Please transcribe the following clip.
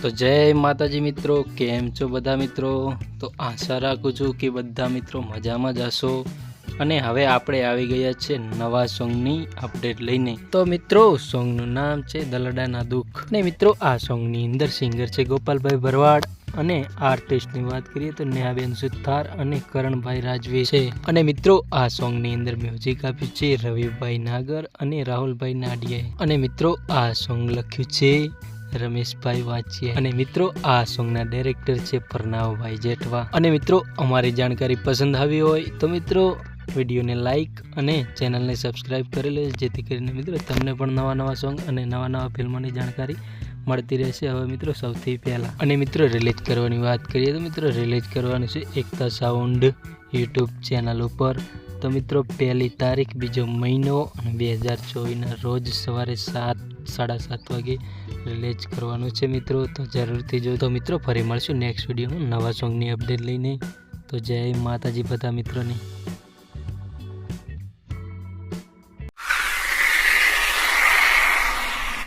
તો જય માતાજી મિત્રો, કેમ છો બધા મિત્રો? તો આશા રાખું છું કે બધા મિત્રો મજામાં જ હશો. અને હવે આપણે આવી ગયા છે નવા સોંગની અપડેટ લઈને. તો મિત્રો સોંગનું નામ છે દલડાના દુઃખ. ને મિત્રો આ સોંગની અંદર સિંગર છે ગોપાલભાઈ ભરવાડ અને આર્ટિસ્ટની વાત કરીએ તો નેહાબેન સુથાર અને કરણભાઈ રાજવી છે. અને મિત્રો આ સોંગની અંદર મ્યુઝિક આપ્યું છે રવિભાઈ નાગર અને રાહુલભાઈ નાડિયાએ. અને મિત્રો આ સોંગ લખ્યું છે રમેશભાઈ વાંચિયા. અને મિત્રો આ સોંગના ડાયરેક્ટર છે પ્રણવભાઈ જેઠવા. અને મિત્રો અમારી જાણકારી પસંદ આવી હોય તો મિત્રો વિડીયોને લાઇક અને ચેનલને સબસ્ક્રાઇબ કરી લેજો, જેથી કરીને મિત્રો તમને પણ નવા સોંગ અને નવા ફિલ્મોની જાણકારી મળતી રહેશે. હવે મિત્રો સૌથી પહેલાં અને મિત્રો રિલીઝ કરવાની વાત કરીએ તો મિત્રો રિલીઝ કરવાનું છે એકતા સાઉન્ડ યુટ્યુબ ચેનલ ઉપર. તો મિત્રો 1લી તારીખ 2જો મહિનો અને 2024ના રોજ સવારે 7:30 વાગે રિલીઝ કરવાનું છે મિત્રો. તો જરૂરથી જો. તો મિત્રો ફરી મળશું નેક્સ્ટ વિડીયોમાં નવા સોંગની અપડેટ લઈને. તો જય માતાજી બધા મિત્રોને.